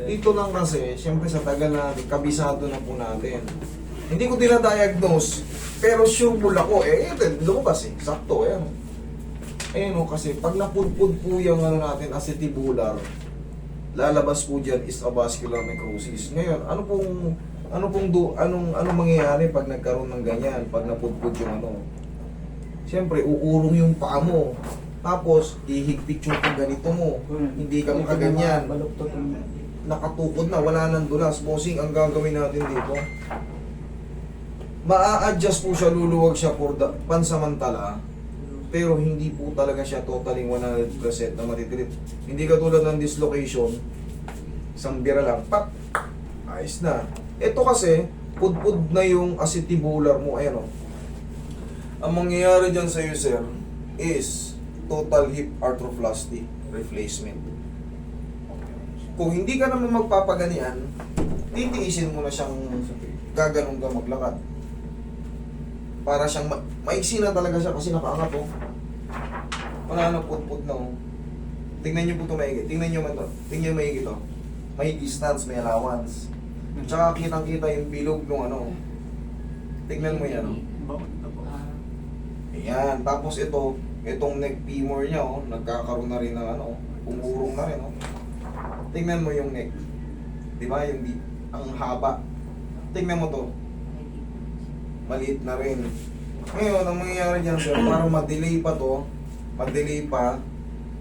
Dito lang kasi, siyempre sa tagal na kabisado na po natin. Hindi ko dinadiagnose, pero sure po ako, lumabas sakto, ayan. Ayan o, kasi pag napudpud po yung ano natin, acetibular, lalabas po dyan is avascular necrosis. Ngayon, anong mangyayari pag nagkaroon ng ganyan, pag napudpud yung ano? Siyempre, uurong yung paa mo. Tapos, ihigpit yung ganito mo. Hindi ka makaganyan. Nakatukod na, wala nang dulas. Bossing, ang gagawin natin dito, maa-adjust po siya, luluwag siya for the pansamantala, pero hindi po talaga siya totally 100% na matitilit. Hindi katulad ng dislocation, isang bira lang, pak, ayos na. Ito kasi, pudpud na yung acetibular mo, ayan o. Ang mangyayari dyan sa iyo, sir, is total hip arthroplasty replacement. Kung hindi ka naman magpapaganian, titiisin mo na siyang gaganong ka maglakad. Para siyang maiksi na talaga siya kasi nakaangat oh. Wala na put-put na oh. Tingnan niyo po ito maigi. Tingnan niyo man to. Tingnan niyo maigi to. May distance, may allowance. Tsaka kitang-kita yung bilog ng ano. Tingnan mo yan oh. Ayan. Tapos ito, itong neck femur niya oh, nagkakaroon na rin ng ano, umurong na rin oh. Tingnan mo yung neck. Di ba? Ang haba. Tingnan mo to. Maliit na rin. Ngayon, ang mangyayari dyan, sir, para ma-delay pa to,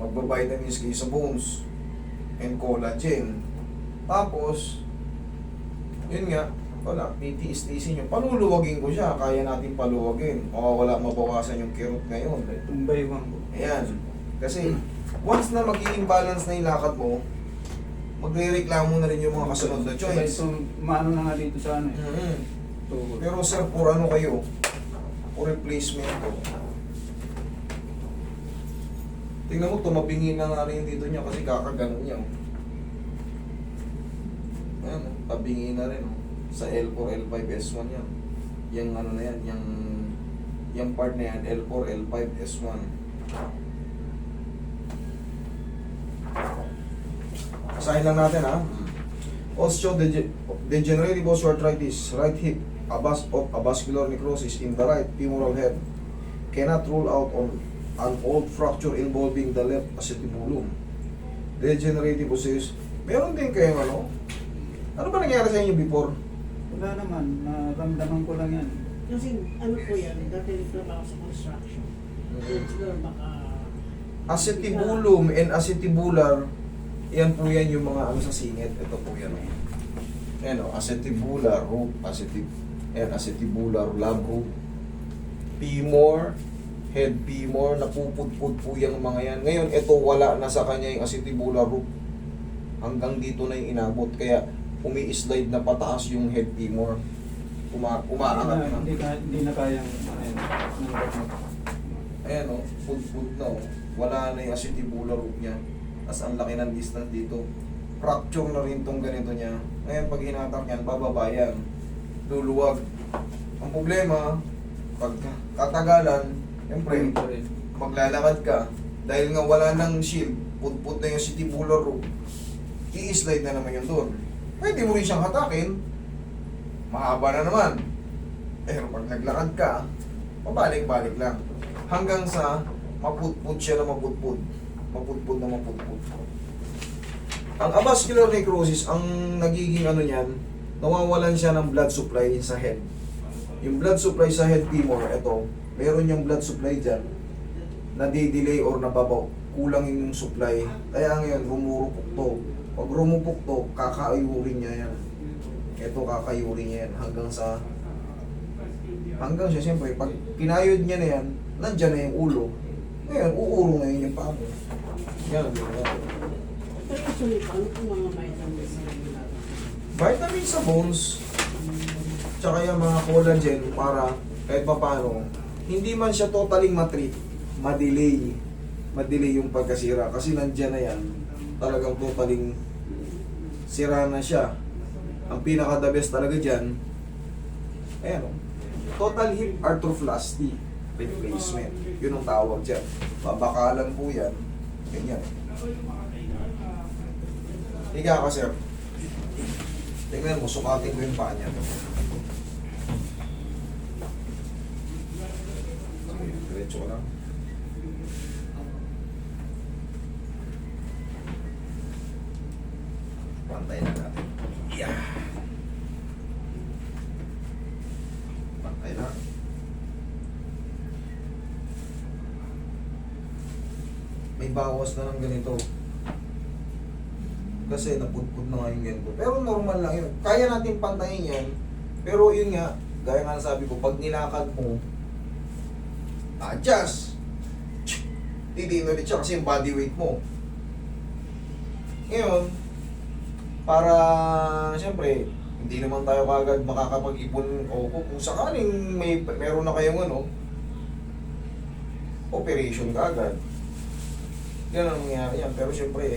magbabitamins kayo sa bones and collagen. Tapos, yun nga, wala, titiis-tiisin nyo. Paluluwagin ko siya, kaya natin paluwagin. O wala, mabawasan yung kirot ngayon. Tumbaywang ko. Ayan. Kasi, once na magiging balance na yung lakad mo, magre-reklamo na rin yung mga kasunod na choice. So, maano na nga dito sa ano eh. Mm-hmm. Tuhod. Pero sir, for ano kayo? For replacement ko. Tingnan mo, tumabingin na nga rin dito niya kasi kakaganon niya. Ayan, tabingin na rin. Sa L4, L5, S1 yan. Yung ano na yan, yung part na yan, L4, L5, S1. Basahin lang natin ha. Osteodegenerative osteoarthritis, right hip, avascular necrosis in the right femoral head. Cannot rule out on an old fracture involving the left acetibulum. Degenerative osteoarthritis. Meron din kayong ano? Ano ba nangyari sa inyo before? Wala naman, naramdaman ko lang yan. Kasi ano po yan, dati diploma ako sa construction. Siguro baka... Acetibulum and acetibular, yan po yan yung mga ano sa singit. Ito po yan. Ayan o, acetibular root, acetibular lab root, femur, head femur, napupudpud po yung mga yan. Ngayon, ito wala na sa kanya yung acetibular root. Hanggang dito na yung inabot. Kaya, umi-slide na pataas yung head femur. Umaangat na. Hindi na kayang Ayan o, pudpud na o. Wala na yung acetibular root niya. As ang laki ng distance dito. Fracture na rin tong ganito niya. Ngayon pag hinatak yan, bababa yan. Luluwag. Ang problema, pag katagalan, siyempre, maglalakad ka. Dahil nga wala nang shield, pudpud na yung acetibular root, i-slide na naman yun doon. Pwede mo rin siyang hatakin. Mahaba na naman. Pero pag naglakad ka, pabalik-balik lang. Hanggang sa mapudpud siya na mapudpud. Mapudpud na mapudpud. Ang avascular necrosis, ang nagiging ano niyan, nawawalan siya ng blood supply sa head. Yung blood supply sa head femur, ito, meron yung blood supply dyan, nade-delay or nababaw. Kulang yung supply. Kaya ngayon, rumurupok to. Pag rumupok to, kakayurin niya yan. Ito, kakayurin niya yan hanggang siya, siyempre, pag kinayod niya na yan, nandyan na yung ulo. Ngayon, uurong ngayon yung paa mo. Yan, Pero actually, ano po mga vitamins na ginagawa? vitamins sa bones, tsaka yung mga collagen para kahit pa paano, hindi man siya totaling matreat, madelay yung pagkasira kasi nandyan na yan, talagang totaling sira na siya. Ang pinaka the best talaga dyan, ayan o, total hip arthroplasty replacement. Yun ang tawag dyan. Babakalan po yan. Ganyan. Higa ka, sir. Tingnan mo, sukatin ko yung paa niya. Okay, diretso ka lang. Pantay na natin. Yeah. Pantay na. May bawas na ng ganito. Kasi napudpud na nga yung ganito. Pero normal lang yun. Kaya natin pantayin yan. Pero yun nga, gaya nga sabi ko, pag nilakad mo, adjust. Titiin ulit siya kasi yung body weight mo. Ngayon, para siyempre, hindi naman tayo kagad makakapag-ipon o kung sakaling meron na kayong operation kagad. Yan ang nangyayari yan. Pero siyempre,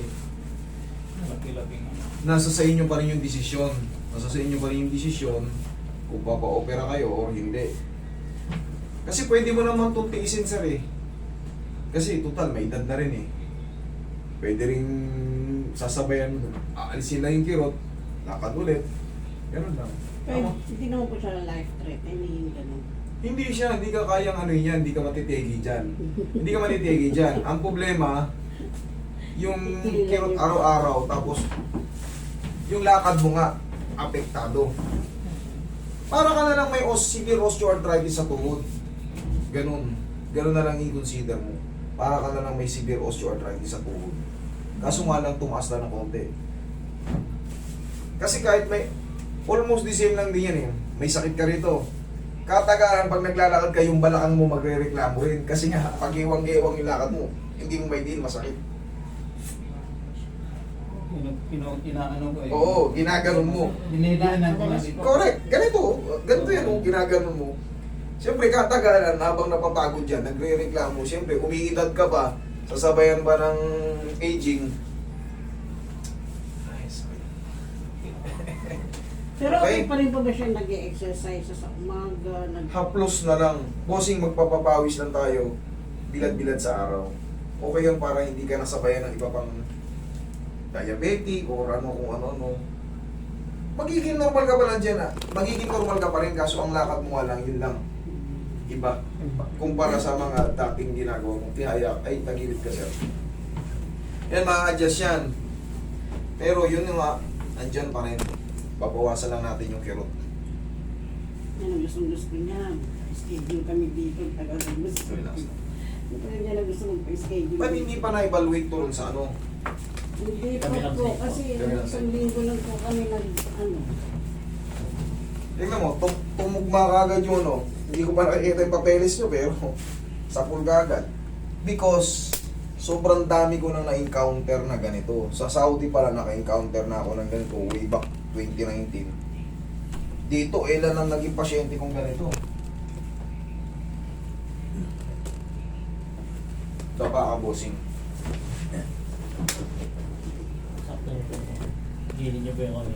Laki-laking ano. nasa sa inyo pa rin yung desisyon. Nasa sa inyo pa rin yung desisyon kung papa-opera kayo o hindi. Kasi pwede mo naman itong tiisin, sir eh. Kasi total, may edad na rin eh. Pwede rin sasabayan mo. Aalisin lang yung kirot, lakad ulit. Ganun lang. Pero Tama? hindi naman po siya life threat. I mean, ganun. Hindi siya, hindi ka kayang ano yan, hindi ka matitegi dyan. Hindi ka matitegi dyan. Ang problema, yung kirot araw-araw, tapos yung lakad mo nga, apektado. Para ka na lang may severe osteoarthritis sa tuhod. Ganun. Ganun na lang i-consider mo. Para ka na lang may severe osteoarthritis sa tuhod. Kaso nga lang tumaas na ng konti. Kasi kahit may, almost the same lang din yan eh. May sakit ka rito. Katagalan pag naglalakad ka, yung balakang mo magre-reklamo rin. Kasi nga, pag iwang-iwang yung lakad mo, hindi mo may deal, masakit. Inaano ko eh. Oo, ginaganon mo. Dinidaanan ko nga dito. Correct. Ganito yan, oh, ginaganon mo. Siyempre, katagalan, habang napapagod yan, nagre-reklamo, siyempre, umiidad ka pa, sasabayan ba ng aging. Ay, sakit. Pero okay Okay. pa rin po ba siya nag-exercise sa umaga? Haplos na lang. Bossing, magpapapawis lang tayo. Bilad-bilad sa araw. Okay yan para hindi ka nasabayan ng iba pang diabetic o ano kung ano-ano. Magiging normal ka pa lang dyan ah. Magiging normal ka pa rin kaso ang lakad mo nga lang, yun lang. Iba. Kumpara sa mga dating ginagawa mo. Tihaya, ay tagilid ka sir. Yan, ma-adjust yan. Pero yun nga, andyan pa rin. Babawasan lang natin yung kirot. Yan ang gustong-gusto niya. Schedule kami dito. Tagal na gusto. Relax. Ito yung yan ang gusto mong pa-schedule. Ba't hindi pa na-evaluate to rin sa ano? Hindi po kasi isang linggo lang po kami Tingnan mo, tumugma ka agad yung ano. Hindi ko pa nakikita yung papeles nyo, pero sapul ka agad. Because, sobrang dami ko nang na-encounter na ganito. Sa Saudi pala naka-encounter na ako ng ganito way back 2019. Dito, ilan ang naging pasyente kong ganito. Dapa ka, bossing. Sakto nyo po. Gilid nyo po yung kami.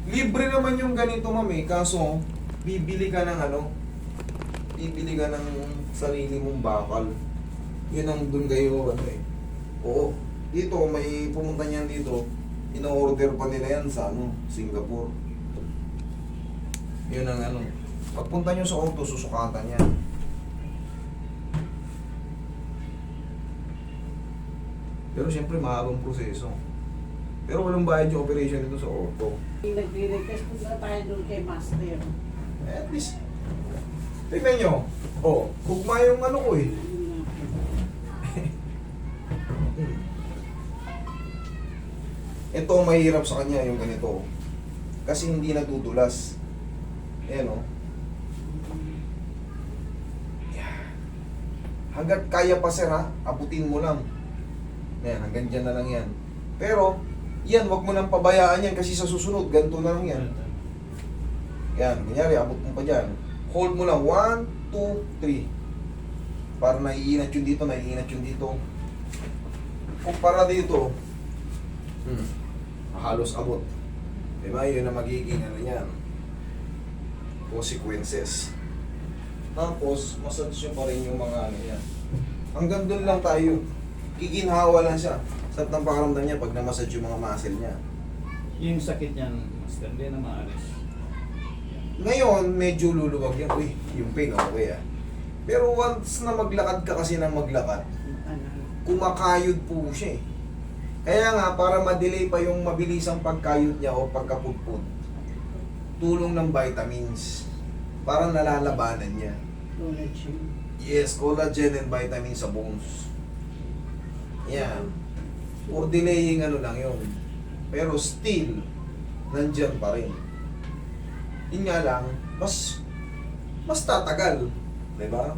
Libre naman yung ganito, ma'am eh. Kaso, bibili ka ng ano, bibili ka ng sarili mong bakal. Yun ang dun kayo, ano eh. Oo. Dito, may pumunta niyan dito. Ino-order pa nila yan sa ano, Singapore. Yun ang ano. Pagpunta nyo sa auto, susukatan yan. Pero siyempre, mahabang proseso. Pero walang bayad yung operation dito sa auto. Nagre-request po na tayo doon kay Master. At least, tignan nyo. Oh, hugma yung ano ko eh. Ito ang mahirap sa kanya, yung ganito. Kasi hindi nadudulas. Ayan o. Hanggat kaya pa sir ha, abutin mo lang. Ayan, hanggang dyan na lang yan. Pero, yan, wag mo nang pabayaan yan kasi sa susunod, ganito na lang yan. Yan, kunyari, abot mo pa dyan. Hold mo lang, 1, 2, 3. Para naiinat yun dito, naiinat yun dito. Kumpara dito, halos abot. Diba, yun na magiging ano yan, consequences. Tapos, massage nyo pa rin yung mga ano yan. Hanggang doon lang tayo, giginhawa lang siya. Sarap ng pakaramdam niya pag namassage yung mga muscle niya. Yung sakit niyan, master, hindi na maalis. Ngayon, medyo luluwag yan. Uy, yung pain, okay ah. Pero once na maglakad ka kasi ng maglakad, kumakayod po siya eh. Kaya nga, para ma-delay pa yung mabilisang pagkayod niya o pagkapudpud, tulong ng vitamins. Parang nalalabanan niya. Collagen. Yes, collagen and vitamins sa bones. Yan. For delaying ano lang yun. Pero still, nandyan pa rin. Yun nga lang, mas tatagal. Diba?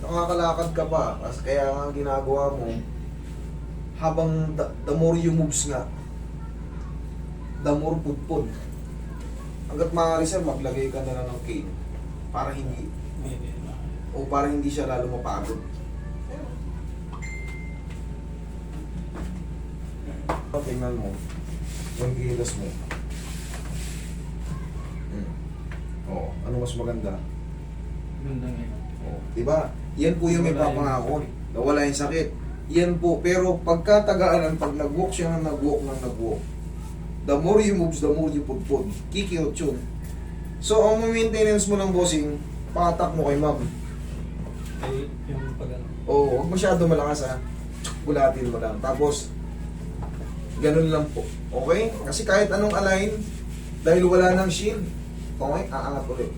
Nakakalakad ka pa. Kaya nga ang ginagawa mo, habang the more you moves nga, the more pudpud. Hanggat maaari sir, maglagay ka na lang ng cane para hindi Hindi na maalis. o para hindi siya lalo mapagod. Tingnan mo yung kilos mo. Oh, ano mas maganda? Ganda nga yun. Oh, diba? Yan po yung may papangako. Nawala yung sakit. Yan po. Pero pagkatagaanan, pag nag-walk siya na nag-walk, the more you moves, the more you pudpud. Kikiyot yun. So, ang maintenance mo ng bossing, patak mo kay ma'am. Ay, yung pag ano. Oo, huwag masyado malakas ha. Bulatin mo lang. Tapos, ganun lang po. Okay? Kasi kahit anong align, dahil wala ng shield, okay, aangat ulit.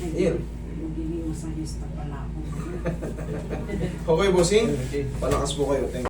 Ayun. Magiging masahista pala ako. Okay, bossing? Okay. Palakas po kayo. Thank you.